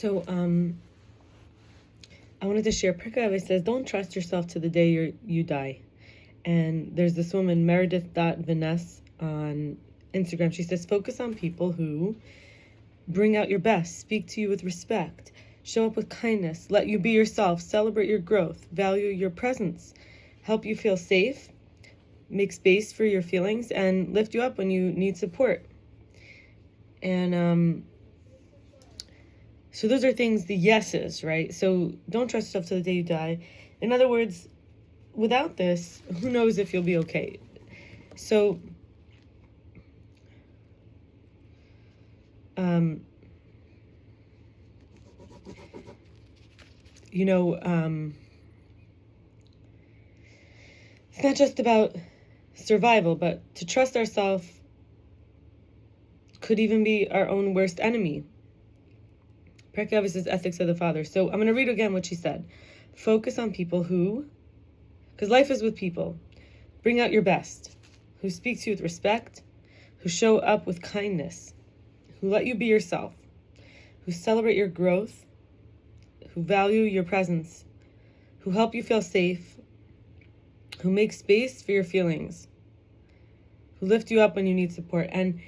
So, I wanted to share. Pirkei says, "Don't trust yourself to the day you die." And there's this woman, Meredith.Vaness, on Instagram. She says, "Focus on people who bring out your best, speak to you with respect, show up with kindness, let you be yourself, celebrate your growth, value your presence, help you feel safe, make space for your feelings, and lift you up when you need support." And so those are things, the yeses, right? So don't trust yourself till the day you die. In other words, without this, who knows if you'll be okay? So, it's not just about survival, but to trust ourselves could even be our own worst enemy. Pirkei is ethics of the father. So I'm going to read again what she said. Focus on people who, because life is with people, bring out your best, who speak to you with respect, who show up with kindness, who let you be yourself, who celebrate your growth, who value your presence, who help you feel safe, who make space for your feelings, who lift you up when you need support. And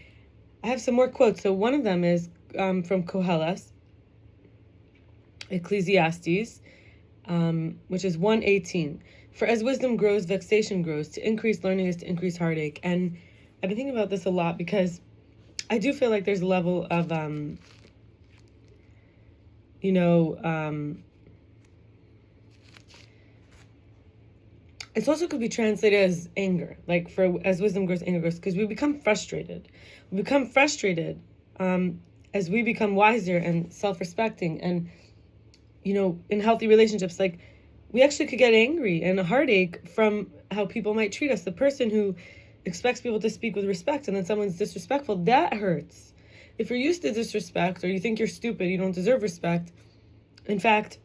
I have some more quotes. So one of them is from Koheles, ecclesiastes, which is 1:18. "For as wisdom grows, vexation grows. To increase learning is to increase heartache." And I've been thinking about this a lot because I do feel like there's a level of, it's also could be translated as anger, like for as wisdom grows, anger grows, because we become frustrated. We become frustrated as we become wiser and self-respecting, and in healthy relationships, like we actually could get angry and a heartache from how people might treat us. The person who expects people to speak with respect and then someone's disrespectful, that hurts. If you're used to disrespect or you think you're stupid, you don't deserve respect, in fact,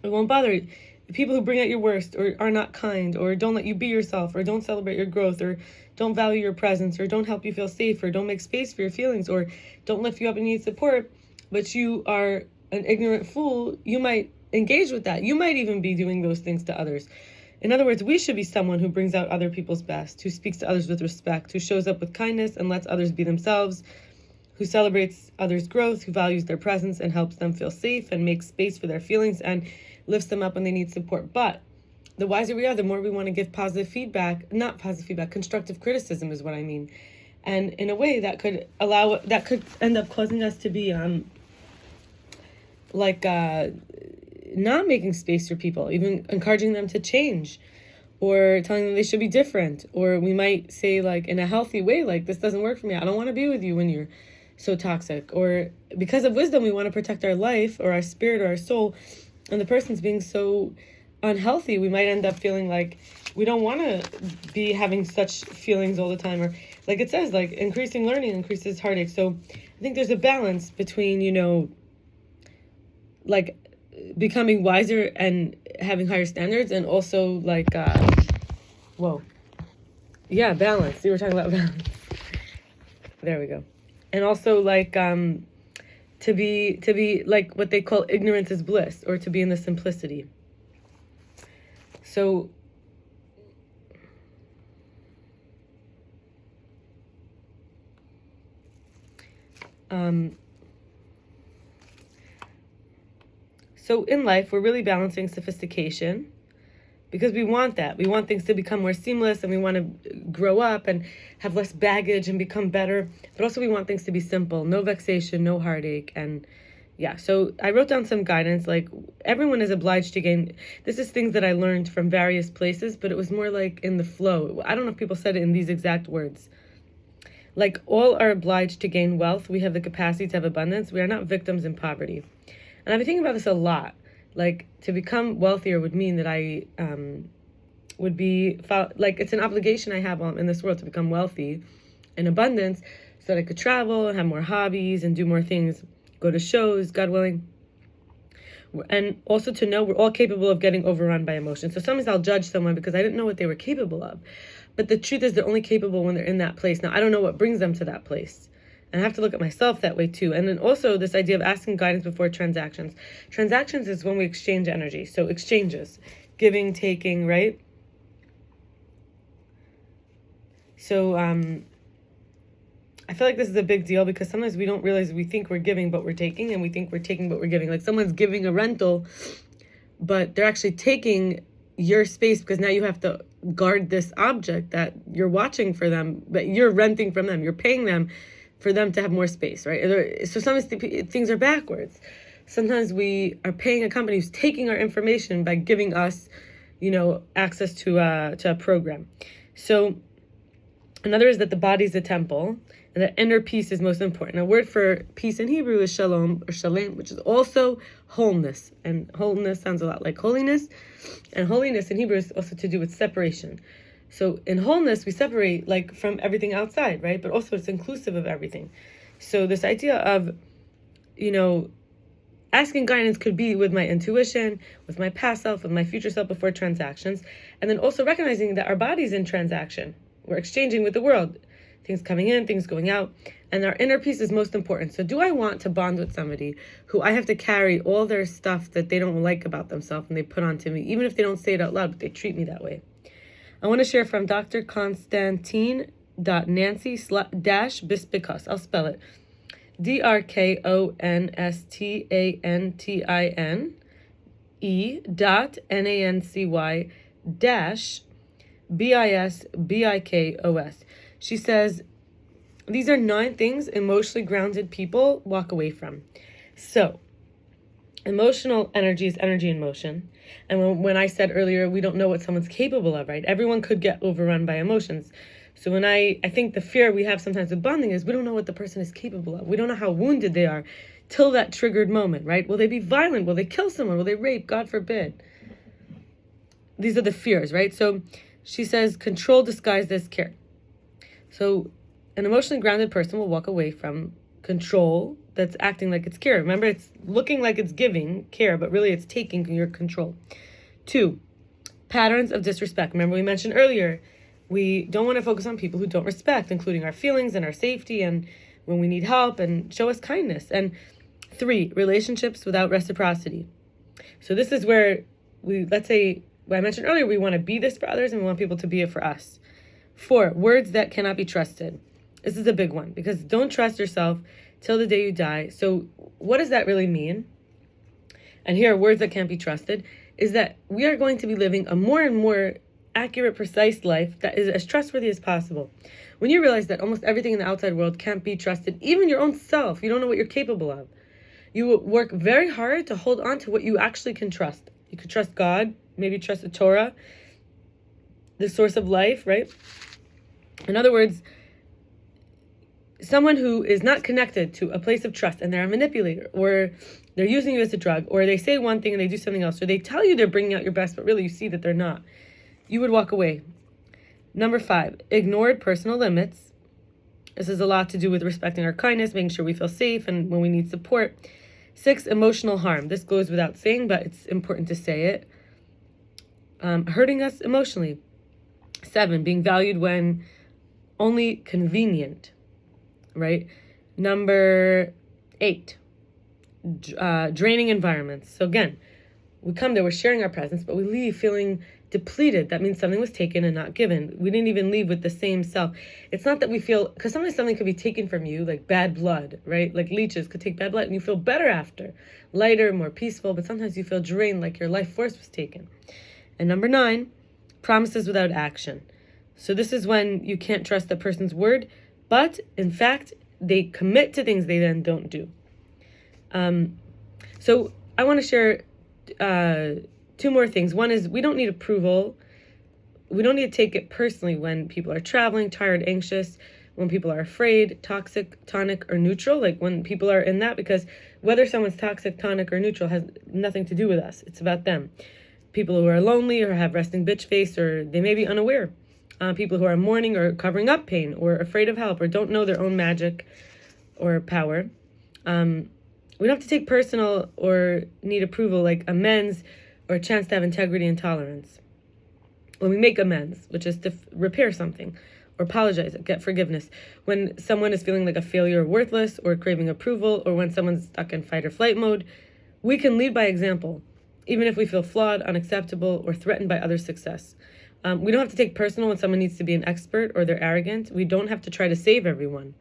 it won't bother you. The people who bring out your worst or are not kind or don't let you be yourself or don't celebrate your growth or don't value your presence or don't help you feel safe or don't make space for your feelings or don't lift you up and need support, but you are an ignorant fool, you might engage with that. You might even be doing those things to others. In other words, we should be someone who brings out other people's best, who speaks to others with respect, who shows up with kindness and lets others be themselves, who celebrates others' growth, who values their presence and helps them feel safe and makes space for their feelings and lifts them up when they need support. But the wiser we are, the more we want to give constructive criticism is what I mean. And in a way that could end up causing us to be not making space for people, even encouraging them to change or telling them they should be different. Or we might say, like, in a healthy way, like, this doesn't work for me. I don't want to be with you when you're so toxic. Or because of wisdom, we want to protect our life or our spirit or our soul, and the person's being so unhealthy, we might end up feeling like we don't want to be having such feelings all the time. Or like it says, like, increasing learning increases heartache. So I think there's a balance between, like becoming wiser and having higher standards, and also like balance. You were talking about balance. There we go. And also like to be like what they call ignorance is bliss, or to be in the simplicity. So So in life, we're really balancing sophistication because we want that. We want things to become more seamless, and we want to grow up and have less baggage and become better. But also we want things to be simple, no vexation, no heartache. And yeah, so I wrote down some guidance, like everyone is obliged to gain. This is things that I learned from various places, but it was more like in the flow. I don't know if people said it in these exact words. Like, all are obliged to gain wealth. We have the capacity to have abundance. We are not victims in poverty. And I've been thinking about this a lot. Like, to become wealthier would mean that I would be, like, it's an obligation I have in this world to become wealthy in abundance so that I could travel and have more hobbies and do more things, go to shows, God willing. And also to know we're all capable of getting overrun by emotion. So sometimes I'll judge someone because I didn't know what they were capable of. But the truth is they're only capable when they're in that place. Now, I don't know what brings them to that place. And I have to look at myself that way too. And then also this idea of asking guidance before transactions. Transactions is when we exchange energy. So exchanges, giving, taking, right? So I feel like this is a big deal because sometimes we don't realize we think we're giving, but we're taking, and we think we're taking, but we're giving. Like someone's giving a rental, but they're actually taking your space because now you have to guard this object that you're watching for them, but you're renting from them. You're paying them for them to have more space, right? So sometimes things are backwards. Sometimes we are paying a company who's taking our information by giving us, access to a program. So another is that the body is a temple, and that inner peace is most important. A word for peace in Hebrew is shalom or shalem, which is also wholeness. And wholeness sounds a lot like holiness. And holiness in Hebrew is also to do with separation. So in wholeness, we separate like from everything outside, right? But also it's inclusive of everything. So this idea of, asking guidance could be with my intuition, with my past self, with my future self before transactions. And then also recognizing that our body's in transaction. We're exchanging with the world. Things coming in, things going out. And our inner peace is most important. So do I want to bond with somebody who I have to carry all their stuff that they don't like about themselves and they put onto me, even if they don't say it out loud, but they treat me that way? I want to share from Dr. Constantine.Nancy-bisbikos. I'll spell it. DrKonstanty.Nancy-bisbikos. She says, these are 9 things emotionally grounded people walk away from. So, emotional energy is energy in motion. And when I said earlier, we don't know what someone's capable of, right? Everyone could get overrun by emotions. So when I think the fear we have sometimes with bonding is we don't know what the person is capable of. We don't know how wounded they are till that triggered moment, right? Will they be violent? Will they kill someone? Will they rape? God forbid. These are the fears, right? So she says, control disguised as care. So an emotionally grounded person will walk away from control that's acting like it's care. Remember, it's looking like it's giving care, but really it's taking your control. 2, patterns of disrespect. Remember, we mentioned earlier, we don't want to focus on people who don't respect, including our feelings and our safety and when we need help and show us kindness. And 3, relationships without reciprocity. So this is where let's say, what I mentioned earlier, we want to be this for others and we want people to be it for us. 4, words that cannot be trusted. This is a big one because don't trust yourself till the day you die. So what does that really mean? And here, words that can't be trusted is that we are going to be living a more and more accurate, precise life that is as trustworthy as possible. When you realize that almost everything in the outside world can't be trusted, even your own self, you don't know what you're capable of. You work very hard to hold on to what you actually can trust. You could trust God, maybe trust the Torah, the source of life, right? In other words, someone who is not connected to a place of trust and they're a manipulator, or they're using you as a drug, or they say one thing and they do something else, or they tell you they're bringing out your best, but really you see that they're not, you would walk away. Number 5, ignored personal limits. This has a lot to do with respecting our kindness, making sure we feel safe and when we need support. 6, emotional harm. This goes without saying, but it's important to say it. Hurting us emotionally. 7, being valued when only convenient, right? Number 8, draining environments. So again, we come there, we're sharing our presence, but we leave feeling depleted. That means something was taken and not given. We didn't even leave with the same self. It's not that we feel, because sometimes something could be taken from you, like bad blood, right? Like leeches could take bad blood and you feel better after, lighter, more peaceful, but sometimes you feel drained, like your life force was taken. And number 9, promises without action. So this is when you can't trust the person's word, but in fact, they commit to things they then don't do. So I want to share 2 more things. One is we don't need approval. We don't need to take it personally when people are traveling, tired, anxious, when people are afraid, toxic, tonic, or neutral, like when people are in that, because whether someone's toxic, tonic, or neutral has nothing to do with us. It's about them. People who are lonely or have resting bitch face, or they may be unaware. People who are mourning or covering up pain or afraid of help or don't know their own magic or power. We don't have to take personal or need approval, like amends or a chance to have integrity and tolerance. When we make amends, which is to repair something, or apologize, get forgiveness. When someone is feeling like a failure or worthless or craving approval, or when someone's stuck in fight or flight mode, we can lead by example, even if we feel flawed, unacceptable, or threatened by others' success. We don't have to take personal when someone needs to be an expert or they're arrogant. We don't have to try to save everyone.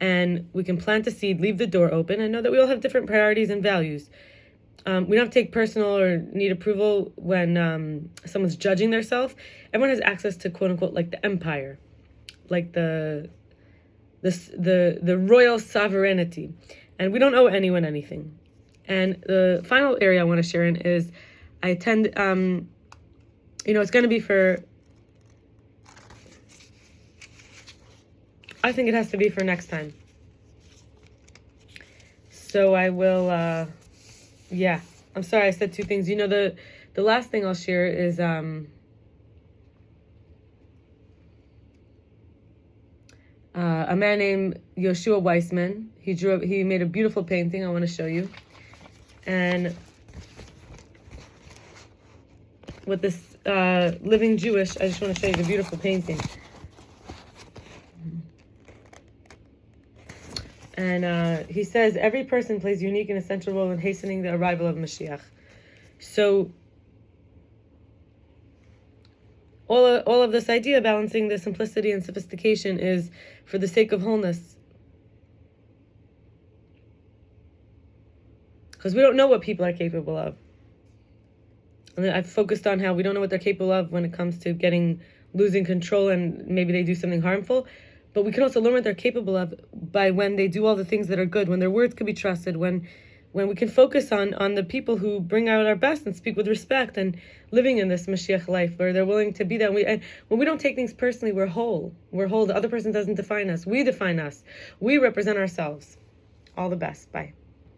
And we can plant a seed, leave the door open, and know that we all have different priorities and values. We don't have to take personal or need approval when someone's judging themselves. Everyone has access to, quote unquote, like the empire, like the royal sovereignty, and we don't owe anyone anything. And the final area I want to share in is I attend. It's going to be for. I think it has to be for next time. So I will. I'm sorry I said two things. The last thing I'll share is a man named Yoshua Weissman. He made a beautiful painting I want to show you. And with this living Jewish, I just want to show you the beautiful painting. And he says, every person plays a unique and essential role in hastening the arrival of Mashiach. So all of this idea, balancing the simplicity and sophistication, is for the sake of wholeness. Because we don't know what people are capable of. And I've focused on how we don't know what they're capable of when it comes to losing control and maybe they do something harmful. But we can also learn what they're capable of by when they do all the things that are good, when their words can be trusted, when we can focus on the people who bring out our best and speak with respect and living in this Mashiach life where they're willing to be that. And when we don't take things personally, we're whole. We're whole. The other person doesn't define us. We define us. We represent ourselves. All the best. Bye.